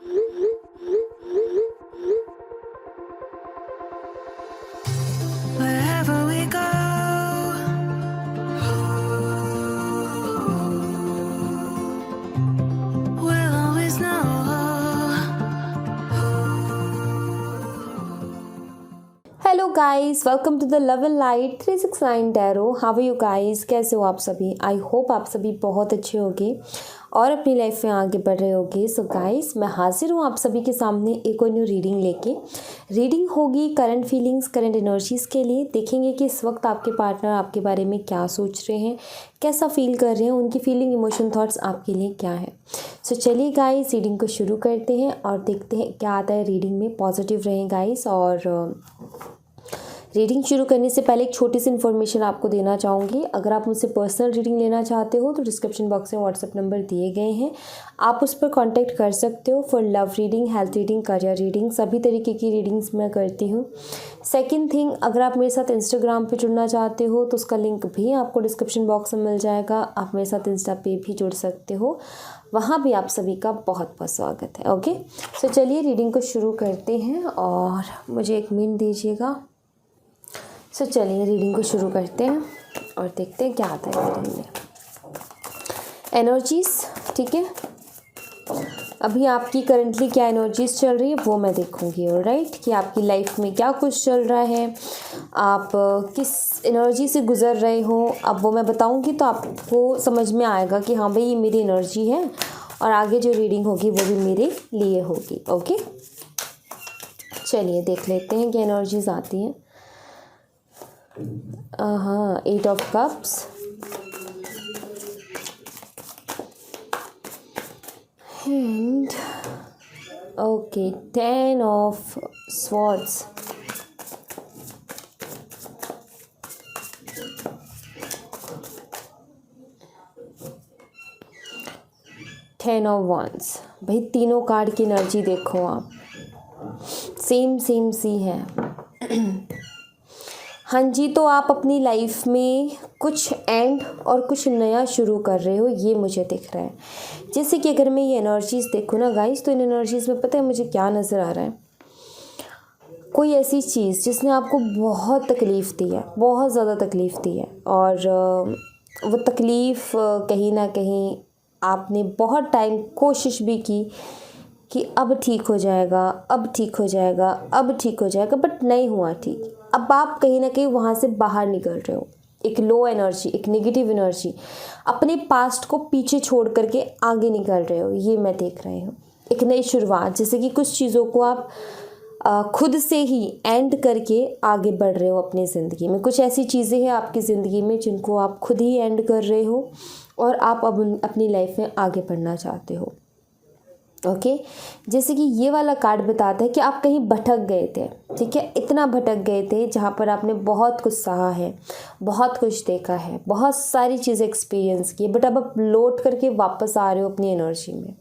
Wherever we go, we'll always know. Hello guys, welcome to the love and light 369 tarot. How are you guys? कैसे हो आप सभी? I hope आप सभी बहुत अच्छे होंगे और अपनी लाइफ में आगे बढ़ रहे होंगे। सो गाइस, मैं हाजिर हूँ आप सभी के सामने एक और न्यू रीडिंग लेके। रीडिंग होगी करंट फीलिंग्स, करंट एनर्जीज़ के लिए। देखेंगे कि इस वक्त आपके पार्टनर आपके बारे में क्या सोच रहे हैं, कैसा फील कर रहे हैं, उनकी फीलिंग, इमोशन, थॉट्स आपके लिए क्या है। सो चलिए गाइस, रीडिंग को शुरू करते हैं और देखते हैं क्या आता है रीडिंग में। पॉजिटिव रहें गाइस। और रीडिंग शुरू करने से पहले एक छोटी सी इन्फॉर्मेशन आपको देना चाहूँगी। अगर आप मुझसे पर्सनल रीडिंग लेना चाहते हो तो डिस्क्रिप्शन बॉक्स में व्हाट्सएप नंबर दिए गए हैं, आप उस पर कांटेक्ट कर सकते हो for love reading, health reading, career reading, सभी तरीके की रीडिंग्स मैं करती हूँ। सेकंड थिंग, अगर आप मेरे साथ इंस्टाग्राम पे जुड़ना चाहते हो तो उसका लिंक भी आपको डिस्क्रिप्शन बॉक्स में मिल जाएगा। आप मेरे साथ इंस्टा पे भी जुड़ सकते हो, वहाँ भी आप सभी का बहुत बहुत स्वागत है। ओके, सो चलिए रीडिंग को शुरू करते हैं और मुझे एक मिनट दीजिएगा। सो चलिए रीडिंग को शुरू करते हैं और देखते हैं क्या आता है रीडिंग में। एनर्जीज़, ठीक है, अभी आपकी करंटली क्या एनर्जीज़ चल रही है वो मैं देखूंगी। ऑलराइट, कि आपकी लाइफ में क्या कुछ चल रहा है, आप किस एनर्जी से गुजर रहे हो, अब वो मैं बताऊंगी तो आपको समझ में आएगा कि हाँ भाई ये मेरी एनर्जी है और आगे जो रीडिंग होगी वो भी मेरे लिए होगी। ओके, चलिए देख लेते हैं क्या एनर्जीज़ आती हैं। हाँ, 8 of cups, and okay 10 of swords, 10 of wands। भाई तीनों कार्ड की एनर्जी देखो आप, सेम सेम सी है। हाँ जी, तो आप अपनी लाइफ में कुछ एंड और कुछ नया शुरू कर रहे हो, ये मुझे दिख रहा है। जैसे कि अगर मैं ये एनर्जीज़ देखूँ ना गाइस, तो इन एनर्जीज़ में पता है मुझे क्या नज़र आ रहा है। कोई ऐसी चीज़ जिसने आपको बहुत तकलीफ़ दी है, बहुत ज़्यादा तकलीफ़ दी है, और वो तकलीफ़ कहीं ना कहीं आपने बहुत टाइम कोशिश भी की कि अब ठीक हो जाएगा, अब ठीक हो जाएगा, अब ठीक हो जाएगा, बट नहीं हुआ ठीक। अब आप कहीं ना कहीं वहाँ से बाहर निकल रहे हो। एक लो एनर्जी, एक नेगेटिव एनर्जी, अपने पास्ट को पीछे छोड़ करके आगे निकल रहे हो, ये मैं देख रही हूँ। एक नई शुरुआत, जैसे कि कुछ चीज़ों को आप खुद से ही एंड करके आगे बढ़ रहे हो अपनी ज़िंदगी में। कुछ ऐसी चीज़ें हैं आपकी ज़िंदगी में जिनको आप खुद ही एंड कर रहे हो और आप अब अपनी लाइफ में आगे बढ़ना चाहते हो। ओके, जैसे कि ये वाला कार्ड बताता है कि आप कहीं भटक गए थे, ठीक है, इतना भटक गए थे जहाँ पर आपने बहुत कुछ सहा है, बहुत कुछ देखा है, बहुत सारी चीज़ें एक्सपीरियंस की, बट अब आप लौट करके वापस आ रहे हो अपनी एनर्जी में।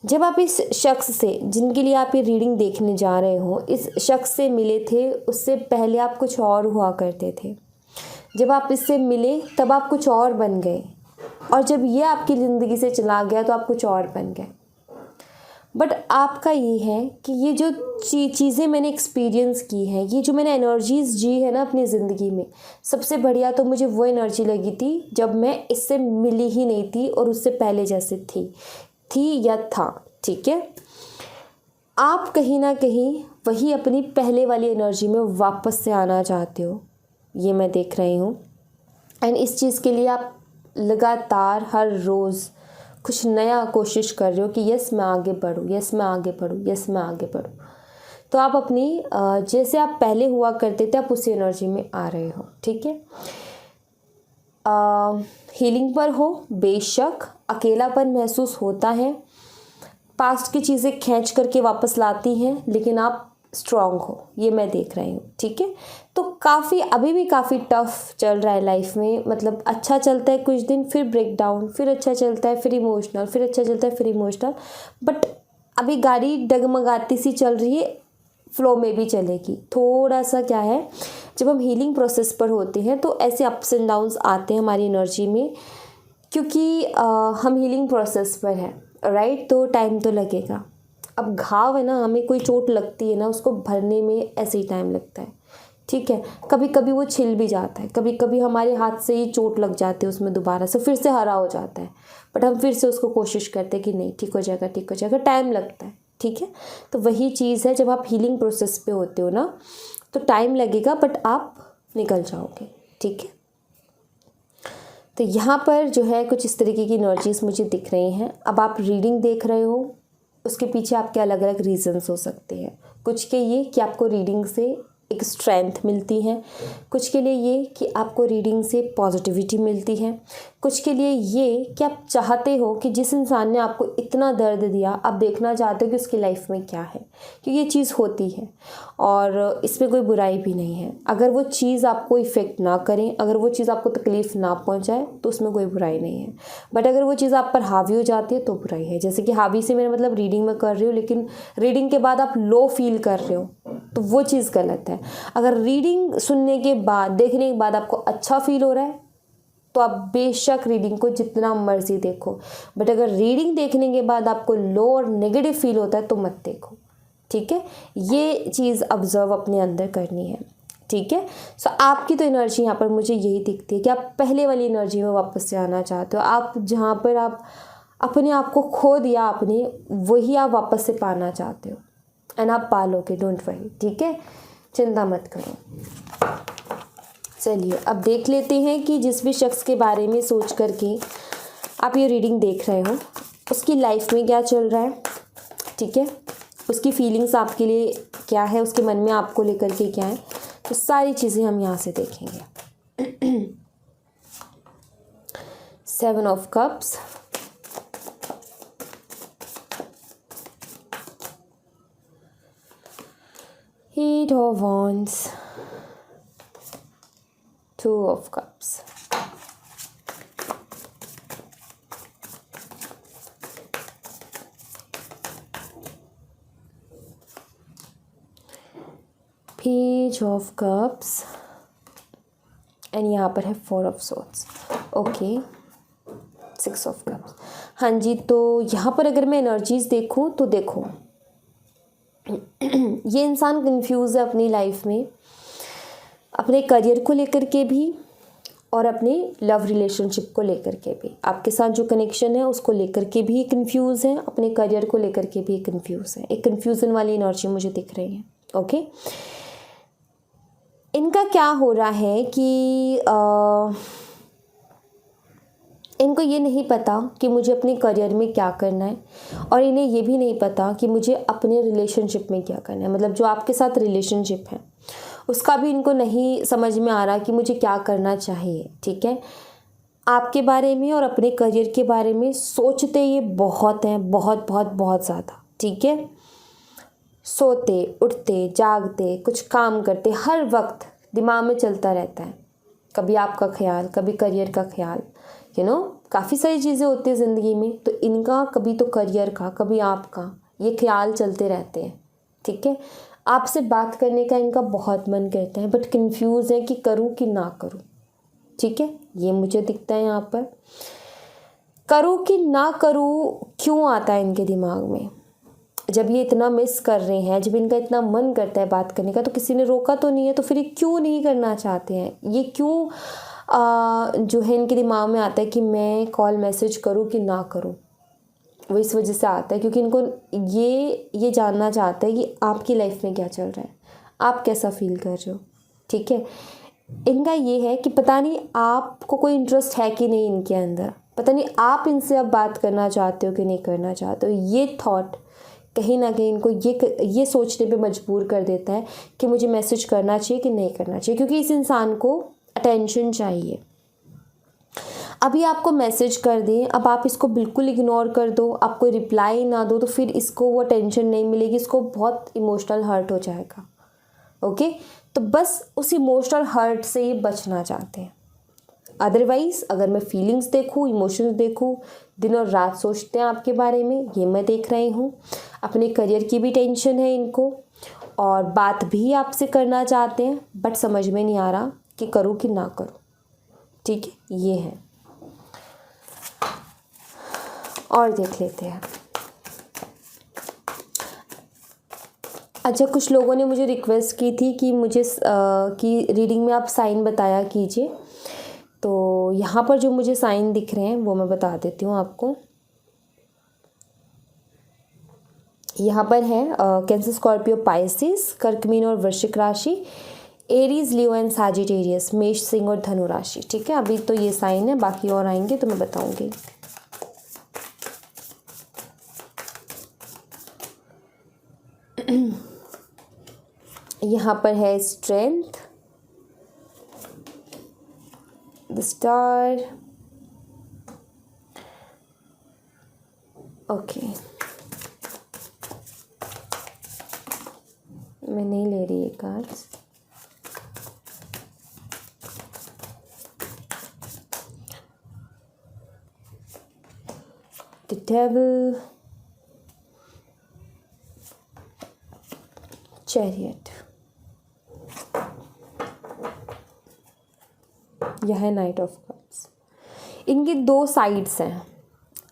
जब आप इस शख्स से, जिनके लिए आप ये रीडिंग देखने जा रहे हो, इस शख्स से मिले थे, उससे पहले आप कुछ और हुआ करते थे। जब आप इससे मिले तब आप कुछ और बन गए, और जब ये आपकी ज़िंदगी से चला गया तो आप कुछ और बन गए। बट आपका ये है कि ये जो चीज़ें मैंने एक्सपीरियंस की हैं, ये जो मैंने एनर्जीज़ जी है ना अपनी ज़िंदगी में, सबसे बढ़िया तो मुझे वो एनर्जी लगी थी जब मैं इससे मिली ही नहीं थी और उससे पहले जैसे थी या था, ठीक है। आप कहीं ना कहीं वही अपनी पहले वाली एनर्जी में वापस से आना चाहते हो, ये मैं देख रही हूँ। एंड इस चीज़ के लिए आप लगातार हर रोज़ कुछ नया कोशिश कर रहे हो कि यस मैं आगे बढ़ूँ, यस मैं आगे बढ़ूँ, यस मैं आगे बढ़ूँ। तो आप अपनी जैसे आप पहले हुआ करते थे, आप उसी एनर्जी में आ रहे हो, ठीक है। हीलिंग पर हो, बेशक अकेलापन महसूस होता है, पास्ट की चीज़ें खींच करके वापस लाती हैं, लेकिन आप स्ट्रांग हो, ये मैं देख रही हूँ, ठीक है। तो काफ़ी अभी भी काफ़ी टफ चल रहा है लाइफ में, मतलब अच्छा चलता है कुछ दिन, फिर ब्रेक डाउन, फिर अच्छा चलता है, फिर इमोशनल, फिर अच्छा चलता है, फिर इमोशनल, बट अभी गाड़ी डगमगाती सी चल रही है, फ्लो में भी चलेगी। थोड़ा सा क्या है, जब हम हीलिंग प्रोसेस पर होते हैं तो ऐसे अप्स एंड डाउन्स आते हैं हमारी एनर्जी में, क्योंकि हम हीलिंग प्रोसेस पर हैं, राइट, तो टाइम तो लगेगा। अब घाव है ना, हमें कोई चोट लगती है ना, उसको भरने में ऐसे ही टाइम लगता है, ठीक है। कभी कभी वो छिल भी जाता है, कभी कभी हमारे हाथ से ही चोट लग जाती है उसमें, दोबारा से फिर से हरा हो जाता है, बट हम फिर से उसको कोशिश करते हैं कि नहीं ठीक हो जाएगा, ठीक हो जाएगा, टाइम लगता है, ठीक है। तो वही चीज़ है, जब आप हीलिंग प्रोसेस पे होते हो ना तो टाइम लगेगा बट आप निकल जाओगे, ठीक है। तो यहाँ पर जो है कुछ इस तरीके की एनर्जीज मुझे दिख रही हैं। अब आप रीडिंग देख रहे हो, उसके पीछे आपके अलग अलग रीजंस हो सकते हैं। कुछ के ये कि आपको रीडिंग से एक स्ट्रेंथ मिलती है, कुछ के लिए ये कि आपको रीडिंग से पॉजिटिविटी मिलती है, कुछ के लिए ये कि आप चाहते हो कि जिस इंसान ने आपको इतना दर्द दिया, आप देखना चाहते हो कि उसकी लाइफ में क्या है, क्योंकि ये चीज़ होती है और इसमें कोई बुराई भी नहीं है। अगर वो चीज़ आपको इफ़ेक्ट ना करें, अगर वो चीज़ आपको तकलीफ़ ना पहुंचाए तो उसमें कोई बुराई नहीं है, बट अगर वो चीज़ आप पर हावी हो जाती है तो बुराई है। जैसे कि हावी से मेरा मतलब रीडिंग में कर रही हूँ, लेकिन रीडिंग के बाद आप लो फील कर रहे हो तो वो चीज़ गलत है। अगर रीडिंग सुनने के बाद, देखने के बाद आपको अच्छा फील हो रहा है तो आप बेशक रीडिंग को जितना मर्जी देखो, बट अगर रीडिंग देखने के बाद आपको लो और नेगेटिव फील होता है तो मत देखो, ठीक है। ये चीज़ ऑब्जर्व अपने अंदर करनी है, ठीक है। सो आपकी तो एनर्जी यहाँ पर मुझे यही दिखती है कि आप पहले वाली एनर्जी में वापस से आना चाहते हो। आप जहाँ पर आप अपने आप को खो दिया आपने, वही आप वापस से पाना चाहते हो, एंड आप पालोगे, डोंट वरी, ठीक है, चिंता मत करो। चलिए अब देख लेते हैं कि जिस भी शख्स के बारे में सोच करके आप ये रीडिंग देख रहे हो उसकी लाइफ में क्या चल रहा है, ठीक है, उसकी फीलिंग्स आपके लिए क्या है, उसके मन में आपको लेकर के क्या है, तो सारी चीज़ें हम यहाँ से देखेंगे। 7 of cups, Eight of Wands, 2 of Cups, Page of Cups, and यहाँ पर है 4 of Swords, okay, 6 of Cups। हाँ जी, तो यहाँ पर अगर मैं एनर्जीज देखूँ तो देखो ये इंसान कंफ्यूज है अपनी लाइफ में, अपने करियर को लेकर के भी और अपने लव रिलेशनशिप को लेकर के भी। आपके साथ जो कनेक्शन है उसको लेकर के भी कंफ्यूज है, अपने करियर को लेकर के भी कंफ्यूज है। एक कंफ्यूजन वाली एनर्जी मुझे दिख रही है, ओके। इनका क्या हो रहा है कि इनको ये नहीं पता कि मुझे अपने करियर में क्या करना है, और इन्हें ये भी नहीं पता कि मुझे अपने रिलेशनशिप में क्या करना है। मतलब जो आपके साथ रिलेशनशिप है उसका भी इनको नहीं समझ में आ रहा कि मुझे क्या करना चाहिए, ठीक है। आपके बारे में और अपने करियर के बारे में सोचते ये बहुत हैं, बहुत बहुत बहुत ज़्यादा, ठीक है। सोते उठते जागते कुछ काम करते, हर वक्त दिमाग में चलता रहता है, कभी आपका ख्याल, कभी करियर का ख्याल, काफ़ी सारी चीज़ें होती है ज़िंदगी में, तो इनका कभी तो करियर का, कभी आपका, ये ख्याल चलते रहते हैं, ठीक है। आपसे बात करने का इनका बहुत मन करता है, बट कंफ्यूज है कि करूं कि ना करूं, ठीक है। ये मुझे दिखता है यहाँ पर, करूं कि ना करूं क्यों आता है इनके दिमाग में। जब ये इतना मिस कर रहे हैं, जब इनका इतना मन करता है बात करने का, तो किसी ने रोका तो नहीं है, तो फिर ये क्यों नहीं करना चाहते हैं, ये क्यों जो है इनके दिमाग में आता है कि मैं कॉल मैसेज करूं कि ना करूं। वो इस वजह से आता है क्योंकि इनको ये जानना चाहता है कि आपकी लाइफ में क्या चल रहा है, आप कैसा फील कर रहे हो, ठीक है। इनका ये है कि पता नहीं आपको कोई इंटरेस्ट है कि नहीं इनके अंदर, पता नहीं आप इनसे अब बात करना चाहते हो कि नहीं करना चाहते हो। ये थॉट कहीं ना कहीं इनको ये सोचने पे मजबूर कर देता है कि मुझे मैसेज करना चाहिए कि नहीं करना चाहिए, क्योंकि इस इंसान को अटेंशन चाहिए। अभी आपको मैसेज कर दें, अब आप इसको बिल्कुल इग्नोर कर दो, आप कोई रिप्लाई ना दो, तो फिर इसको वो अटेंशन नहीं मिलेगी, इसको बहुत इमोशनल हर्ट हो जाएगा, ओके। तो बस उस इमोशनल हर्ट से ये बचना चाहते हैं। अदरवाइज़ अगर मैं फीलिंग्स देखूँ, इमोशंस देखूँ, दिन और रात सोचते हैं आपके बारे में, ये मैं देख रही हूँ। अपने करियर की भी टेंशन है इनको, और बात भी आपसे करना चाहते हैं, बट समझ में नहीं आ रहा कि करूँ कि ना करूँ, ठीक है। ये है, और देख लेते हैं। अच्छा, कुछ लोगों ने मुझे रिक्वेस्ट की थी कि मुझे कि रीडिंग में आप साइन बताया कीजिए। तो यहाँ पर जो मुझे साइन दिख रहे हैं वो मैं बता देती हूँ आपको। यहाँ पर है कैंसर, स्कॉर्पियो, पाइसिस, कर्क, मीन और वृश्चिक राशि, एरीज, लियो एंड सैजिटेरियस, मेष, सिंह और धनु राशि। ठीक है, अभी तो ये साइन है, बाकी और आएंगे तो मैं बताऊंगी। यहाँ पर है स्ट्रेंथ, द स्टार, ओके, मैं नहीं ले रही ये कार्ड्स। द डेविल, चैरियट, यह है नाइट ऑफ कप्स। इनकी दो साइड्स हैं।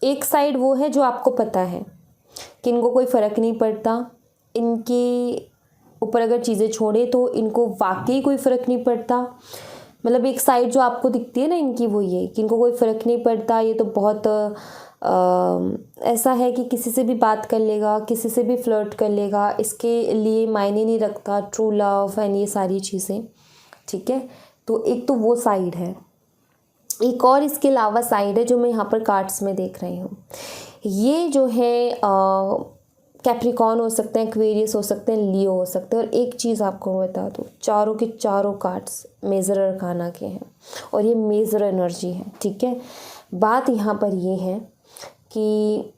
एक साइड वो है जो आपको पता है कि इनको कोई फ़र्क नहीं पड़ता, इनके ऊपर अगर चीज़ें छोड़े तो इनको वाकई कोई फ़र्क नहीं पड़ता। मतलब एक साइड जो आपको दिखती है ना इनकी, वो ये कि इनको कोई फ़र्क नहीं पड़ता, ये तो बहुत ऐसा है कि किसी से भी बात कर लेगा, किसी से भी फ्लर्ट कर लेगा, इसके लिए मायने नहीं रखता ट्रू लव एंड ये सारी चीज़ें। ठीक है, तो एक तो वो साइड है। एक और इसके अलावा साइड है जो मैं यहाँ पर कार्ड्स में देख रही हूँ। ये जो है कैप्रिकॉन हो सकते हैं, एक्वेरियस हो सकते हैं, लियो हो सकते हैं। और एक चीज़ आपको मैं बता दूँ, चारों के चारों कार्ड्स मेजर अरकाना के हैं और ये मेजर एनर्जी है। ठीक है, बात यहाँ पर ये है कि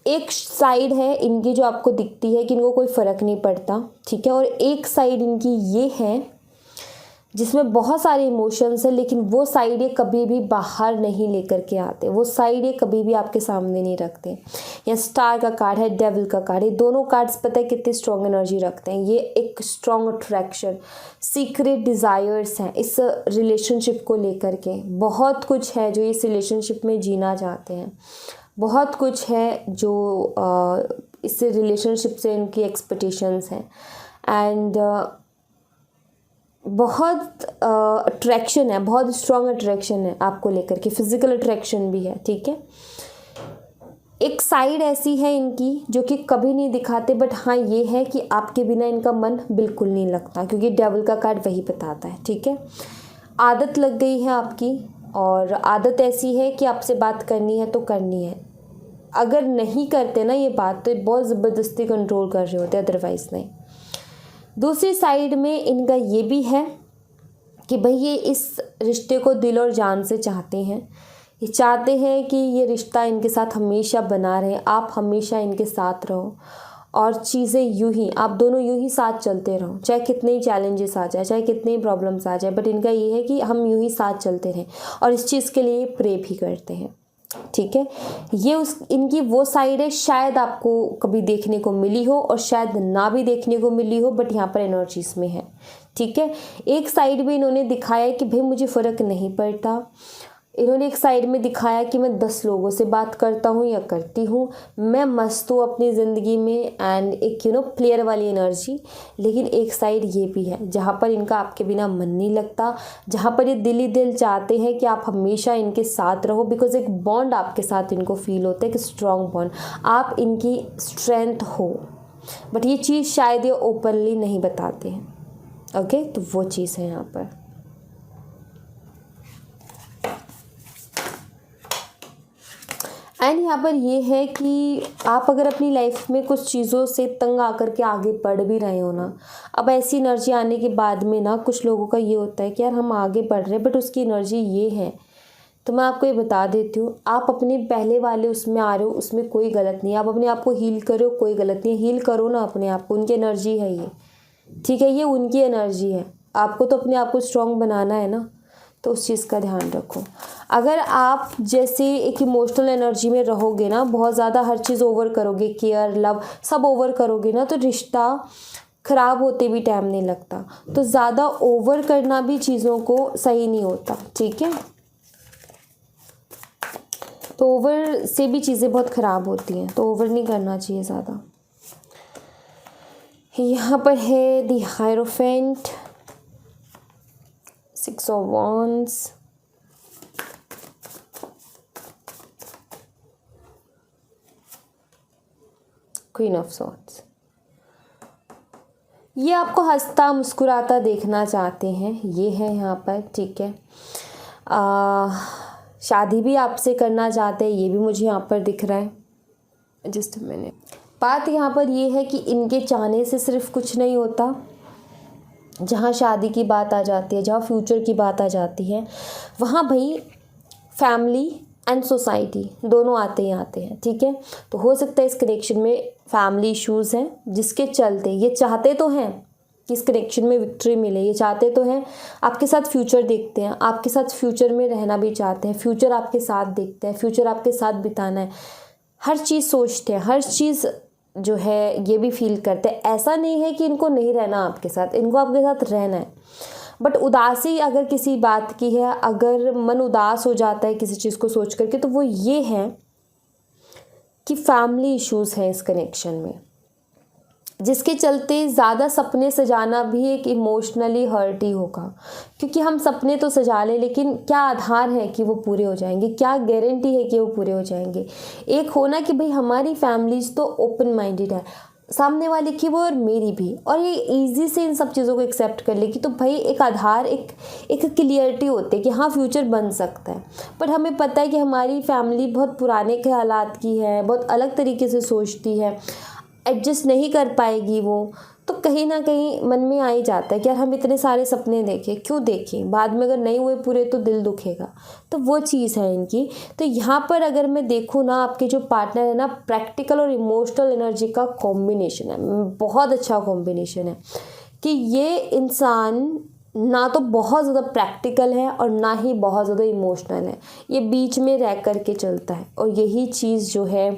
एक साइड है इनकी जो आपको दिखती है कि इनको कोई फ़र्क नहीं पड़ता। ठीक है, और एक साइड इनकी ये है जिसमें बहुत सारे इमोशंस हैं, लेकिन वो साइड ये कभी भी बाहर नहीं लेकर के आते, वो साइड ये कभी भी आपके सामने नहीं रखते। या स्टार का कार्ड है, डेविल का कार्ड है, दोनों कार्ड्स पता है कितनी स्ट्रॉन्ग एनर्जी रखते हैं। ये एक स्ट्रॉन्ग अट्रैक्शन, सीक्रेट डिज़ायर्स हैं इस रिलेशनशिप को लेकर के। बहुत कुछ है जो इस रिलेशनशिप में जीना चाहते हैं, बहुत कुछ है जो इस रिलेशनशिप से इनकी एक्सपेक्टेशंस हैं। एंड बहुत अट्रैक्शन है, बहुत स्ट्रॉन्ग अट्रैक्शन है आपको लेकर के, फिजिकल अट्रैक्शन भी है। ठीक है, एक साइड ऐसी है इनकी जो कि कभी नहीं दिखाते, बट हाँ ये है कि आपके बिना इनका मन बिल्कुल नहीं लगता, क्योंकि डेविल का कार्ड वही बताता है। ठीक है, आदत लग गई है आपकी, और आदत ऐसी है कि आपसे बात करनी है तो करनी है। अगर नहीं करते ना ये बात, तो बहुत ज़बरदस्ती कंट्रोल कर रहे होते, अदरवाइज़ नहीं। दूसरी साइड में इनका ये भी है कि भाई ये इस रिश्ते को दिल और जान से चाहते हैं। ये चाहते हैं कि ये रिश्ता इनके साथ हमेशा बना रहे, आप हमेशा इनके साथ रहो और चीज़ें यूं ही, आप दोनों यूं ही साथ चलते रहो, चाहे कितने ही चैलेंजेस आ जाए, चाहे कितने ही प्रॉब्लम्स आ जाए, बट इनका ये है कि हम यूं ही साथ चलते रहें, और इस चीज़ के लिए प्रे भी करते हैं। ठीक है, ये इनकी वो साइड है, शायद आपको कभी देखने को मिली हो और शायद ना भी देखने को मिली हो, बट यहाँ पर एनर्जीज में है। ठीक है, एक साइड में इन्होंने दिखाया है कि भाई मुझे फ़र्क नहीं पड़ता। इन्होंने एक साइड में दिखाया कि मैं 10 लोगों से बात करता हूँ या करती हूँ, मैं मस्त हूँ अपनी ज़िंदगी में, एंड एक प्लेयर वाली एनर्जी। लेकिन एक साइड ये भी है जहाँ पर इनका आपके बिना मन नहीं लगता, जहाँ पर ये दिल ही दिल चाहते हैं कि आप हमेशा इनके साथ रहो, बिकॉज एक बॉन्ड आपके साथ इनको फील होता है, कि स्ट्रॉन्ग बॉन्ड, आप इनकी स्ट्रेंथ हो। बट ये चीज़ शायद ये ओपनली नहीं बताते हैं। ओके, तो वो चीज़ है यहाँ पर। एंड यहाँ पर ये है कि आप अगर अपनी लाइफ में कुछ चीज़ों से तंग आकर के आगे बढ़ भी रहे हो ना, अब ऐसी एनर्जी आने के बाद में ना कुछ लोगों का ये होता है कि यार हम आगे बढ़ रहे हैं बट उसकी एनर्जी ये है, तो मैं आपको ये बता देती हूँ, आप अपने पहले वाले उसमें आ रहे हो, उसमें कोई गलत नहीं है। आप अपने आप को हील करो, कोई गलत नहीं है, हील करो ना अपने आप को, उनकी एनर्जी है ये। ठीक है, ये उनकी एनर्जी है, आपको तो अपने आप को स्ट्रॉन्ग बनाना है ना, तो उस चीज़ का ध्यान रखो। अगर आप जैसे एक इमोशनल एनर्जी में रहोगे ना, बहुत ज़्यादा हर चीज़ ओवर करोगे, केयर लव सब ओवर करोगे ना, तो रिश्ता ख़राब होते भी टाइम नहीं लगता। तो ज़्यादा ओवर करना भी चीज़ों को सही नहीं होता। ठीक है, तो ओवर से भी चीज़ें बहुत ख़राब होती हैं, तो ओवर नहीं करना चाहिए ज़्यादा। यहाँ पर है the hierophant, 6 of wands, queen of swords. ये आपको हंसता मुस्कुराता देखना चाहते हैं, ये है यहाँ पर, ठीक है। शादी भी आपसे करना चाहते हैं, ये भी मुझे यहाँ पर दिख रहा है। जस्ट मैंने बात यहाँ पर ये है कि इनके चाहने से सिर्फ कुछ नहीं होता। जहाँ शादी की बात आ जाती है, जहाँ फ्यूचर की बात आ जाती है, वहाँ भाई फैमिली एंड सोसाइटी दोनों आते हैं, ठीक है। तो हो सकता है इस कनेक्शन में फैमिली इश्यूज़ हैं, जिसके चलते ये चाहते तो हैं कि इस कनेक्शन में विक्ट्री मिले, ये चाहते तो हैं, आपके साथ फ्यूचर देखते हैं, आपके साथ फ्यूचर में रहना भी चाहते हैं, फ्यूचर आपके साथ देखते हैं, फ्यूचर आपके साथ बिताना है, हर चीज़ सोचते हैं, हर चीज़ जो है ये भी फील करते हैं। ऐसा नहीं है कि इनको नहीं रहना आपके साथ, इनको आपके साथ रहना है। बट उदासी अगर किसी बात की है, अगर मन उदास हो जाता है किसी चीज़ को सोच करके, तो वो ये है कि फैमिली इश्यूज़ हैं इस कनेक्शन में, जिसके चलते ज़्यादा सपने सजाना भी एक इमोशनली हर्ट ही होगा। क्योंकि हम सपने तो सजा लें, लेकिन क्या आधार है कि वो पूरे हो जाएंगे, क्या गारंटी है कि वो पूरे हो जाएंगे। एक होना कि भाई हमारी फैमिलीज तो ओपन माइंडेड है, सामने वाले की वो और मेरी भी, और ये इजी से इन सब चीज़ों को एक्सेप्ट कर लेगी, तो भाई एक आधार, एक क्लियरिटी होती है कि हाँ फ्यूचर बन सकता है। बट हमें पता है कि हमारी फैमिली बहुत पुराने ख्यालात की है, बहुत अलग तरीके से सोचती है, एडजस्ट नहीं कर पाएगी वो, तो कहीं ना कहीं मन में आ ही जाता है कि यार हम इतने सारे सपने देखें, क्यों देखें, बाद में अगर नहीं हुए पूरे तो दिल दुखेगा। तो वो चीज़ है इनकी। तो यहाँ पर अगर मैं देखूँ ना, आपके जो पार्टनर है ना, प्रैक्टिकल और इमोशनल एनर्जी का कॉम्बिनेशन है, बहुत अच्छा कॉम्बिनेशन है कि ये इंसान ना तो बहुत ज़्यादा प्रैक्टिकल है और ना ही बहुत ज़्यादा इमोशनल है, ये बीच में रह कर के चलता है। और यही चीज़ जो है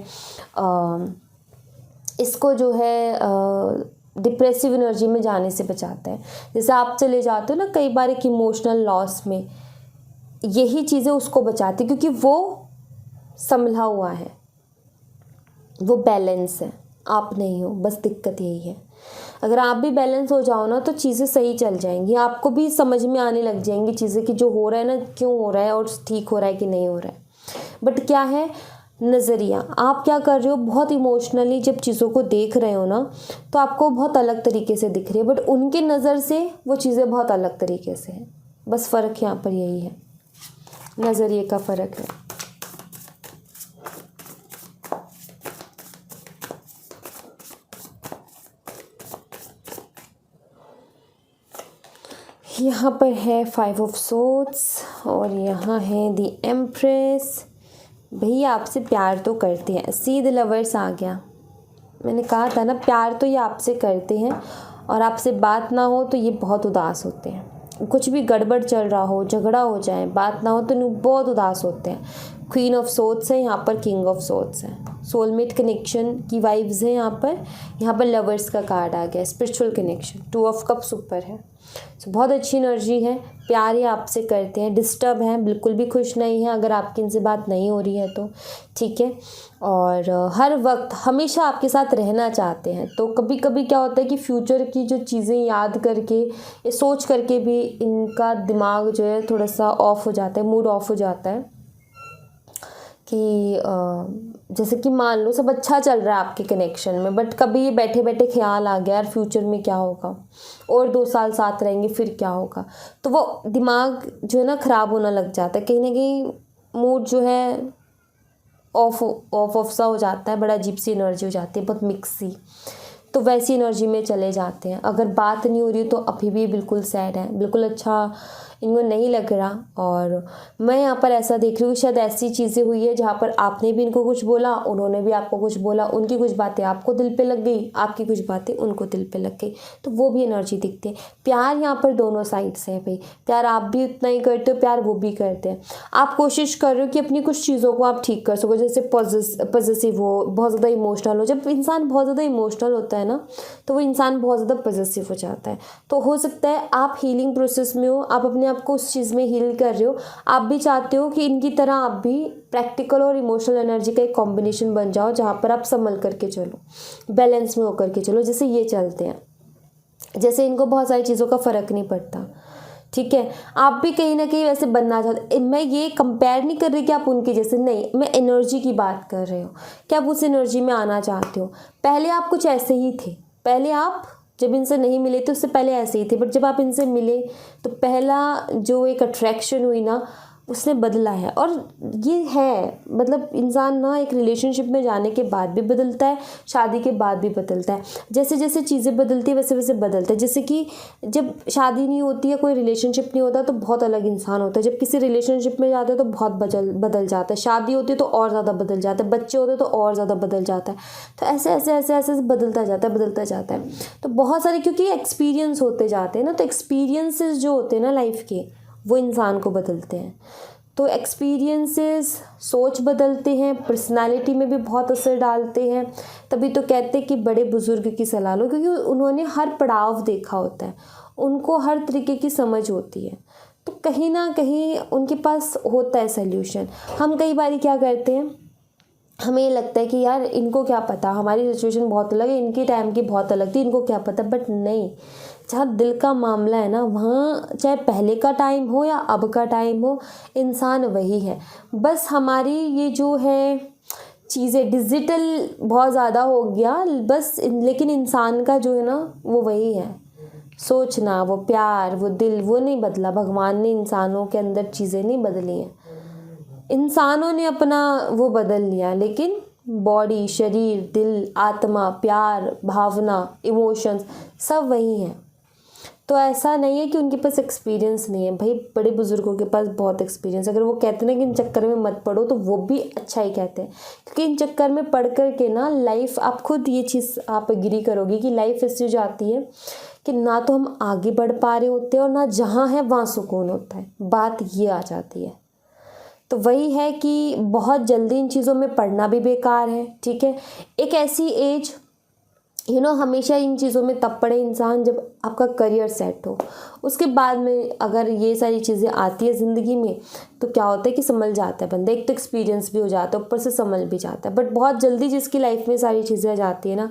इसको जो है डिप्रेसिव एनर्जी में जाने से बचाता है। जैसे आप चले जाते हो ना कई बार एक इमोशनल लॉस में, यही चीज़ें उसको बचाती, क्योंकि वो संभला हुआ है, वो बैलेंस है, आप नहीं हो। बस दिक्कत यही है, अगर आप भी बैलेंस हो जाओ ना तो चीज़ें सही चल जाएंगी, आपको भी समझ में आने लग जाएंगी चीज़ें कि जो हो रहा है ना क्यों हो रहा है और ठीक हो रहा है कि नहीं हो रहा है। बट क्या है नज़रिया, आप क्या कर रहे हो, बहुत इमोशनली जब चीज़ों को देख रहे हो ना तो आपको बहुत अलग तरीके से दिख रही है, बट उनके नज़र से वो चीज़ें बहुत अलग तरीके से हैं। बस फ़र्क यहाँ पर यही है, नज़रिए का फ़र्क है। यहाँ पर है 5 ऑफ सोर्ड्स और यहाँ है द एम्प्रेस। भैया आपसे प्यार तो करते हैं, सी द लवर्स आ गया। मैंने कहा था ना प्यार तो ये आपसे करते हैं, और आपसे बात ना हो तो ये बहुत उदास होते हैं। कुछ भी गड़बड़ चल रहा हो, झगड़ा हो जाए, बात ना हो तो इन्हें बहुत उदास होते हैं। क्वीन ऑफ सोर्ड्स है, यहाँ पर किंग ऑफ सोर्ड्स है, सोलमेट कनेक्शन की वाइब्स है यहाँ पर लवर्स का कार्ड आ गया, स्पिरिचुअल कनेक्शन, 2 ऑफ कप्स ऊपर है। सो बहुत अच्छी एनर्जी है, प्यार ये आपसे करते हैं, डिस्टर्ब हैं, बिल्कुल भी खुश नहीं है अगर आपकी इनसे बात नहीं हो रही है तो, ठीक है। और हर वक्त हमेशा आपके साथ रहना चाहते हैं। तो कभी कभी क्या होता है कि फ्यूचर की जो चीज़ें याद करके ये सोच करके भी इनका दिमाग जो है थोड़ा सा ऑफ हो जाता है, मूड ऑफ हो जाता है कि जैसे कि मान लो सब अच्छा चल रहा है आपके कनेक्शन में, बट कभी ये बैठे बैठे ख्याल आ गया यार फ्यूचर में क्या होगा, और 2 साल साथ रहेंगे फिर क्या होगा, तो वो दिमाग जो है ना ख़राब होना लग जाता है, कहीं ना कहीं मूड जो है ऑफ सा हो जाता है, बड़ा अजीब सी एनर्जी हो जाती है, बहुत मिक्स सी। तो वैसी एनर्जी में चले जाते हैं। अगर बात नहीं हो रही तो अभी भी बिल्कुल सैड है, बिल्कुल अच्छा इनको नहीं लग रहा। और मैं यहाँ पर ऐसा देख रही हूँ शायद ऐसी चीज़ें हुई है जहाँ पर आपने भी इनको कुछ बोला, उन्होंने भी आपको कुछ बोला, उनकी कुछ बातें आपको दिल पे लग गई, आपकी कुछ बातें उनको दिल पे लग गई, तो वो भी एनर्जी दिखती है। प्यार यहाँ पर दोनों साइड से है भाई, प्यार आप भी उतना ही करते हो, प्यार वो भी करते हैं। आप कोशिश कर रहे हो कि अपनी कुछ चीज़ों को आप ठीक कर सको, जैसे पॉजिटिव हो, बहुत ज़्यादा इमोशनल हो। जब इंसान बहुत ज़्यादा इमोशनल होता है ना तो वो इंसान बहुत ज़्यादा पॉजिटिव हो जाता है। तो हो सकता है आप हीलिंग प्रोसेस में हो, आप अपने आप को उस चीज़ में हील कर रहे हो, आप भी चाहते हो कि इनकी तरह आप भी प्रैक्टिकल और इमोशनल एनर्जी का एक कॉम्बिनेशन बन जाओ, जहाँ पर आप संभल करके चलो, बैलेंस में होकर के चलो, जैसे ये चलते हैं। जैसे इनको बहुत सारी चीज़ों का फ़र्क नहीं पड़ता, ठीक है। आप भी कहीं ना कहीं वैसे बनना चाहते। मैं ये कंपेयर नहीं कर रही कि आप उनके जैसे, नहीं, मैं एनर्जी की बात कर रही हूँ कि आप उस एनर्जी में आना चाहते हो। पहले आप कुछ ऐसे ही थे, पहले आप जब इनसे नहीं मिले थे उससे पहले ऐसे ही थे, बट जब आप इनसे मिले तो पहला जो एक अट्रैक्शन हुई ना उसने बदला है। और ये है मतलब इंसान ना एक रिलेशनशिप में जाने के बाद भी बदलता है, शादी के बाद भी बदलता है। जैसे जैसे चीज़ें बदलती है वैसे वैसे बदलता है। जैसे कि जब शादी नहीं होती है, कोई रिलेशनशिप नहीं होता तो बहुत अलग इंसान होता है। जब किसी रिलेशनशिप में जाते हैं तो बहुत बदल जाता है। शादी होती है तो और ज़्यादा बदल जाता है, बच्चे होते हैं तो और ज़्यादा बदल जाता है। तो ऐसे ऐसे ऐसे ऐसे बदलता जाता है। तो बहुत सारे, क्योंकि एक्सपीरियंस होते जाते हैं ना, तो एक्सपीरियंसेस जो होते हैं ना लाइफ के, वो इंसान को बदलते हैं। तो एक्सपीरियंसेस सोच बदलते हैं, पर्सनालिटी में भी बहुत असर डालते हैं। तभी तो कहते हैं कि बड़े बुजुर्ग की सलाह लो, क्योंकि उन्होंने हर पड़ाव देखा होता है, उनको हर तरीके की समझ होती है। तो कहीं ना कहीं उनके पास होता है सल्यूशन। हम कई बार क्या करते हैं, हमें ये लगता है कि यार इनको क्या पता, हमारी सिचुएशन बहुत अलग है, इनकी टाइम की बहुत अलग थी, इनको क्या पता। बट नहीं, जहाँ दिल का मामला है ना, वहाँ चाहे पहले का टाइम हो या अब का टाइम हो, इंसान वही है। बस हमारी ये जो है चीज़ें डिजिटल बहुत ज़्यादा हो गया बस, लेकिन इंसान का जो है ना वो वही है। सोचना, वो प्यार, वो दिल, वो नहीं बदला। भगवान ने इंसानों के अंदर चीज़ें नहीं बदली हैं, इंसानों ने अपना वो बदल लिया, लेकिन बॉडी, शरीर, दिल, आत्मा, प्यार, भावना, इमोशंस सब वही हैं। तो ऐसा नहीं है कि उनके पास एक्सपीरियंस नहीं है। भाई बड़े बुजुर्गों के पास बहुत एक्सपीरियंस। अगर वो कहते हैं ना कि इन चक्कर में मत पड़ो, तो वो भी अच्छा ही कहते हैं, क्योंकि इन चक्कर में पढ़ कर के ना लाइफ, आप खुद ये चीज़ आप एग्री करोगी कि लाइफ ऐसी हो जाती है कि ना तो हम आगे बढ़ पा रहे होते हैं और ना जहाँ है वहाँ सुकून होता है। बात ये आ जाती है। तो वही है कि बहुत जल्दी इन चीज़ों में पढ़ना भी बेकार है, ठीक है। एक ऐसी एज हमेशा इन चीज़ों में तब पढ़े इंसान जब आपका करियर सेट हो। उसके बाद में अगर ये सारी चीज़ें आती है ज़िंदगी में तो क्या होता है कि समझ जाता है बंदा। एक तो एक्सपीरियंस भी हो जाता है, ऊपर से समझ भी जाता है। बट बहुत जल्दी जिसकी लाइफ में सारी चीज़ें आ जाती है ना,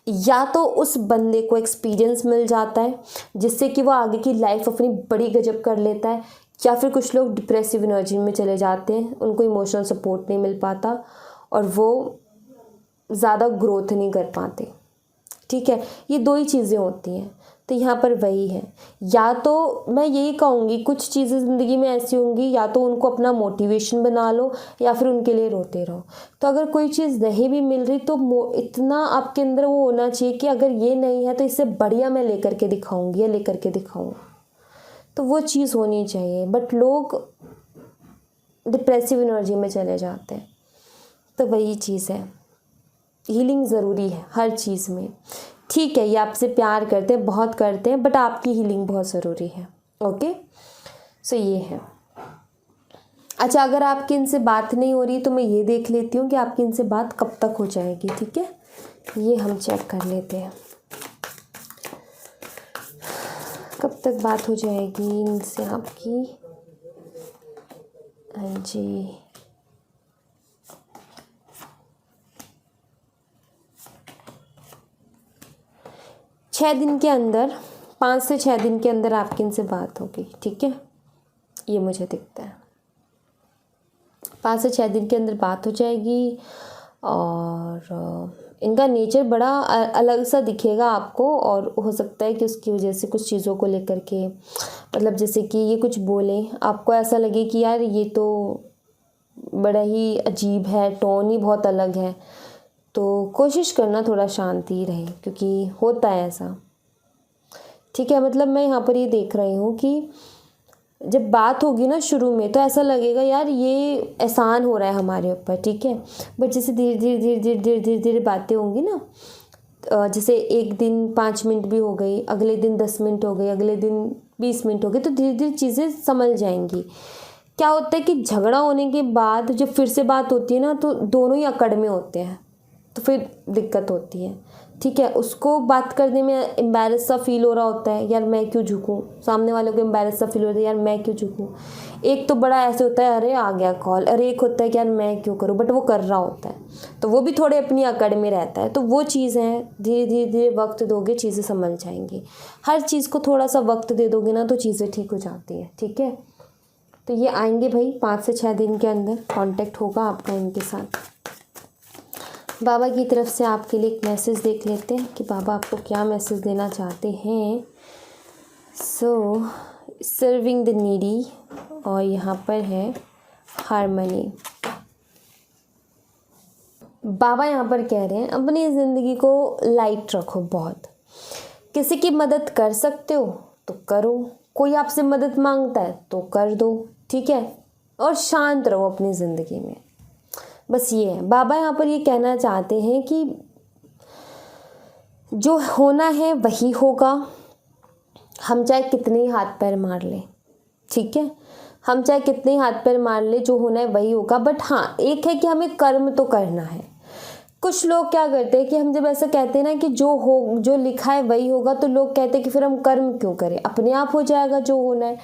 या तो उस बंदे को एक्सपीरियंस मिल जाता है जिससे कि वो आगे की लाइफ अपनी बड़ी गजब कर लेता है, या फिर कुछ लोग डिप्रेसिव एनर्जी में चले जाते हैं, उनको इमोशनल सपोर्ट नहीं मिल पाता और वो ज़्यादा ग्रोथ नहीं कर पाते, ठीक है। ये दो ही चीज़ें होती हैं। तो यहाँ पर वही है, या तो मैं यही कहूँगी कुछ चीज़ें ज़िंदगी में ऐसी होंगी, या तो उनको अपना मोटिवेशन बना लो या फिर उनके लिए रोते रहो। तो अगर कोई चीज़ नहीं भी मिल रही तो इतना आपके अंदर वो होना चाहिए कि अगर ये नहीं है तो इससे बढ़िया मैं लेकर के दिखाऊँगी या लेकर के दिखाऊँगा, तो वो चीज़ होनी चाहिए। बट लोग डिप्रेसिव एनर्जी में चले जाते हैं। तो वही चीज़ है, हीलिंग ज़रूरी है हर चीज़ में, ठीक है। ये आपसे प्यार करते हैं, बहुत करते हैं, बट आपकी हीलिंग बहुत ज़रूरी है। ओके, सो ये है। अच्छा, अगर आपकी इनसे बात नहीं हो रही तो मैं ये देख लेती हूँ कि आपकी इनसे बात कब तक हो जाएगी, ठीक है। ये हम चेक कर लेते हैं कब तक बात हो जाएगी इनसे आपकी। हाँ जी, छः दिन के अंदर, 5 से 6 दिन के अंदर आपकी इनसे बात होगी, ठीक है। ये मुझे दिखता है 5 से 6 दिन के अंदर बात हो जाएगी। और इनका नेचर बड़ा अलग सा दिखेगा आपको, और हो सकता है कि उसकी वजह से कुछ चीज़ों को लेकर के, मतलब जैसे कि ये कुछ बोले, आपको ऐसा लगे कि यार ये तो बड़ा ही अजीब है, टोन ही बहुत अलग है। तो कोशिश करना थोड़ा शांति रहे, क्योंकि होता है ऐसा, ठीक है। मतलब मैं यहाँ पर ये देख रही हूँ कि जब बात होगी ना शुरू में तो ऐसा लगेगा यार ये एहसान हो रहा है हमारे ऊपर, ठीक है। बट जैसे धीरे धीरे धीरे धीरे धीरे धीरे धीरे बातें होंगी ना, जैसे एक दिन 5 मिनट भी हो गई, अगले दिन 10 मिनट हो गई, अगले दिन 20 मिनट हो गई, तो धीरे धीरे चीज़ें संभल जाएंगी। क्या होता है कि झगड़ा होने के बाद जब फिर से बात होती है ना, तो दोनों ही अकड़ में होते हैं, तो फिर दिक्कत होती है, ठीक है। उसको बात करने में एम्बैरस सा फील हो रहा होता है, यार मैं क्यों झुकूं, सामने वाले को एम्बैरस सा फील हो रहा है, यार मैं क्यों झुकूं। एक तो बड़ा ऐसे होता है अरे आ गया कॉल, अरे एक होता है कि यार मैं क्यों करूं, बट वो कर रहा होता है। तो वो भी थोड़े अपनी अकड़ में रहता है। तो वो चीज़ है, धीरे धीरे धीरे वक्त दोगे चीज़ें संभल जाएंगी। हर चीज़ को थोड़ा सा वक्त दे दोगे ना तो चीज़ें ठीक हो जाती है। ठीक है, तो ये आएंगे भाई 5 से 6 दिन के अंदर कांटेक्ट होगा आपका इनके साथ। बाबा की तरफ से आपके लिए एक मैसेज देख लेते हैं कि बाबा आपको क्या मैसेज देना चाहते हैं। सो सर्विंग द नीडी, और यहाँ पर है हार्मनी। बाबा यहाँ पर कह रहे हैं अपनी ज़िंदगी को लाइट रखो। बहुत किसी की मदद कर सकते हो तो करो, कोई आपसे मदद मांगता है तो कर दो। ठीक है, और शांत रहो अपनी ज़िंदगी में। बस ये है, बाबा यहाँ पर ये कहना चाहते हैं कि जो होना है वही होगा। हम चाहे कितने ही हाथ पैर मार लें, ठीक है, हम चाहे कितने ही हाथ पैर मार ले, जो होना है वही होगा। बट हाँ, एक है कि हमें कर्म तो करना है। कुछ लोग क्या करते हैं कि हम जब ऐसा कहते हैं ना कि जो लिखा है वही होगा, तो लोग कहते हैं कि फिर हम कर्म क्यों करें, अपने आप हो जाएगा जो होना है।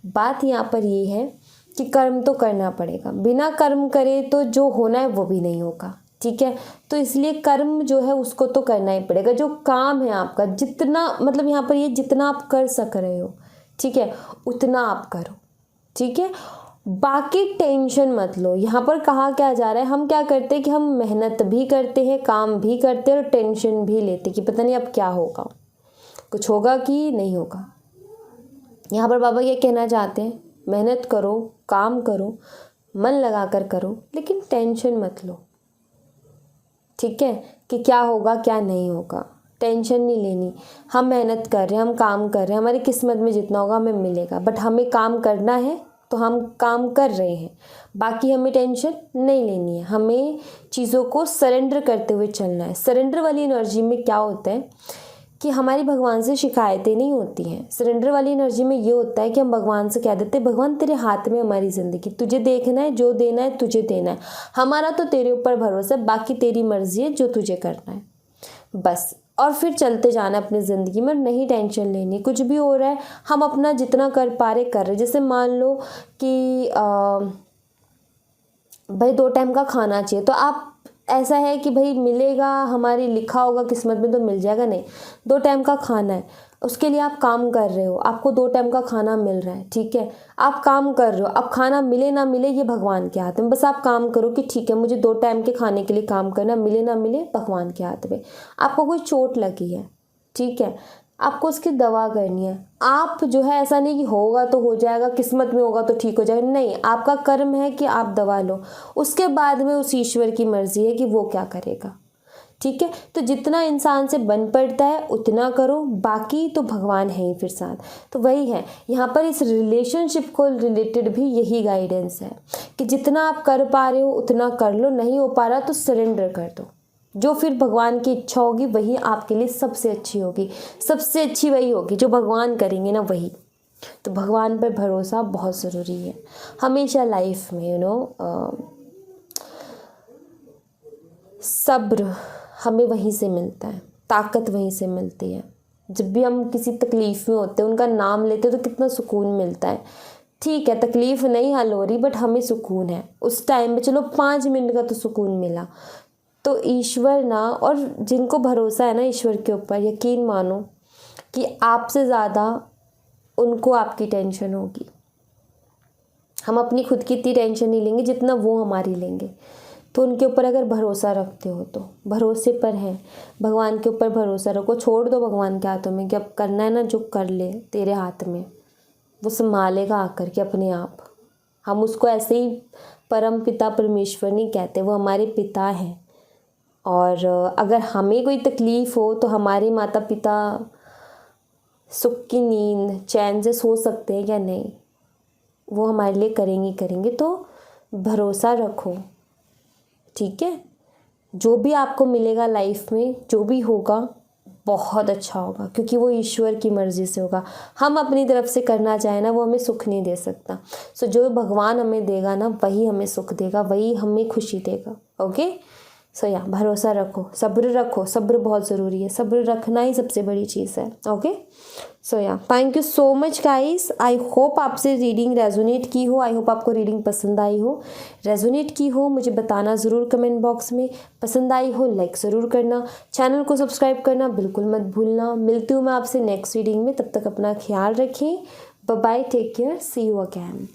बात यहाँ पर ये है कि कर्म तो करना पड़ेगा, बिना कर्म करे तो जो होना है वो भी नहीं होगा। ठीक है, तो इसलिए कर्म जो है उसको तो करना ही पड़ेगा। जो काम है आपका, जितना मतलब यहाँ पर ये जितना आप कर सक रहे हो, ठीक है, उतना आप करो। ठीक है, बाकी टेंशन मत लो। यहाँ पर कहा क्या जा रहा है, हम क्या करते हैं कि हम मेहनत भी करते हैं, काम भी करते हैं और टेंशन भी लेते कि पता नहीं अब क्या होगा, कुछ होगा कि नहीं होगा। यहाँ पर बाबा ये कहना चाहते हैं मेहनत करो, काम करो, मन लगा कर करो, लेकिन टेंशन मत लो। ठीक है, कि क्या होगा क्या नहीं होगा, टेंशन नहीं लेनी। हम मेहनत कर रहे हैं, हम काम कर रहे हैं, हमारी किस्मत में जितना होगा हमें मिलेगा। बट हमें काम करना है तो हम काम कर रहे हैं, बाकी हमें टेंशन नहीं लेनी है। हमें चीज़ों को सरेंडर करते हुए चलना है। सरेंडर वाली एनर्जी में क्या होता है कि हमारी भगवान से शिकायतें नहीं होती हैं। सरेंडर वाली एनर्जी में ये होता है कि हम भगवान से कह देते हैं भगवान तेरे हाथ में हमारी ज़िंदगी, तुझे देखना है, जो देना है तुझे देना है, हमारा तो तेरे ऊपर भरोसा है, बाकी तेरी मर्जी है जो तुझे करना है बस। और फिर चलते जाना अपनी ज़िंदगी में, नहीं टेंशन लेनी। कुछ भी हो रहा है हम अपना जितना कर पा रहे कर रहे। जैसे मान लो कि भाई 2 टाइम का खाना चाहिए, तो आप ऐसा है कि भाई मिलेगा, हमारी लिखा होगा किस्मत में तो मिल जाएगा, नहीं। 2 टाइम का खाना है, उसके लिए आप काम कर रहे हो, आपको 2 टाइम का खाना मिल रहा है। ठीक है, आप काम कर रहे हो, अब खाना मिले ना मिले ये भगवान के हाथ में। बस आप काम करो कि ठीक है मुझे 2 टाइम के खाने के लिए काम करना, मिले ना मिले भगवान के हाथ में। आपको कोई चोट लगी है, ठीक है, आपको उसकी दवा करनी है। आप जो है ऐसा नहीं कि होगा तो हो जाएगा, किस्मत में होगा तो ठीक हो जाएगा, नहीं। आपका कर्म है कि आप दवा लो, उसके बाद में उस ईश्वर की मर्जी है कि वो क्या करेगा। ठीक है, तो जितना इंसान से बन पड़ता है उतना करो, बाकी तो भगवान है ही फिर साथ। तो वही है यहाँ पर इस रिलेशनशिप को रिलेटेड भी यही गाइडेंस है कि जितना आप कर पा रहे हो उतना कर लो, नहीं हो पा रहा तो सरेंडर कर दो। जो फिर भगवान की इच्छा होगी वही आपके लिए सबसे अच्छी होगी, सबसे अच्छी वही होगी जो भगवान करेंगे ना, वही। तो भगवान पर भरोसा बहुत ज़रूरी है हमेशा लाइफ में। सब्र हमें वहीं से मिलता है, ताकत वहीं से मिलती है। जब भी हम किसी तकलीफ़ में होते हैं, उनका नाम लेते हैं तो कितना सुकून मिलता है। ठीक है, तकलीफ़ नहीं हल हो रही बट हमें सुकून है उस टाइम में, चलो 5 मिनट का तो सुकून मिला। तो ईश्वर ना, और जिनको भरोसा है ना ईश्वर के ऊपर, यकीन मानो कि आपसे ज़्यादा उनको आपकी टेंशन होगी। हम अपनी खुद की इतनी टेंशन नहीं लेंगे जितना वो हमारी लेंगे। तो उनके ऊपर अगर भरोसा रखते हो तो भरोसे पर है, भगवान के ऊपर भरोसा रखो, छोड़ दो भगवान के हाथों में कि अब करना है ना जो कर ले, तेरे हाथ में, वो संभालेगा आकर के अपने आप। हम उसको ऐसे ही परम पिता परमेश्वर नहीं कहते, वो हमारे पिता हैं। और अगर हमें कोई तकलीफ़ हो तो हमारे माता पिता सुख की नींद चैन से सो सकते हैं या नहीं, वो हमारे लिए करेंगे। तो भरोसा रखो, ठीक है। जो भी आपको मिलेगा लाइफ में, जो भी होगा बहुत अच्छा होगा, क्योंकि वो ईश्वर की मर्ज़ी से होगा। हम अपनी तरफ से करना चाहें ना, वो हमें सुख नहीं दे सकता। सो जो भगवान हमें देगा ना वही हमें सुख देगा, वही हमें खुशी देगा। ओके, सो या भरोसा रखो, सब्र बहुत ज़रूरी है, सब्र रखना ही सबसे बड़ी चीज़ है। ओके, सो या thank you so much guys. I hope आपसे रीडिंग रेजोनेट की हो, आई होप आपको रीडिंग पसंद आई हो। रेजोनेट की हो मुझे बताना ज़रूर कमेंट बॉक्स में, पसंद आई हो लाइक ज़रूर करना, चैनल को सब्सक्राइब करना बिल्कुल मत भूलना। मिलती हूँ मैं आपसे नेक्स्ट रीडिंग में, तब तक अपना ख्याल रखें। Bye bye, take care, see you again.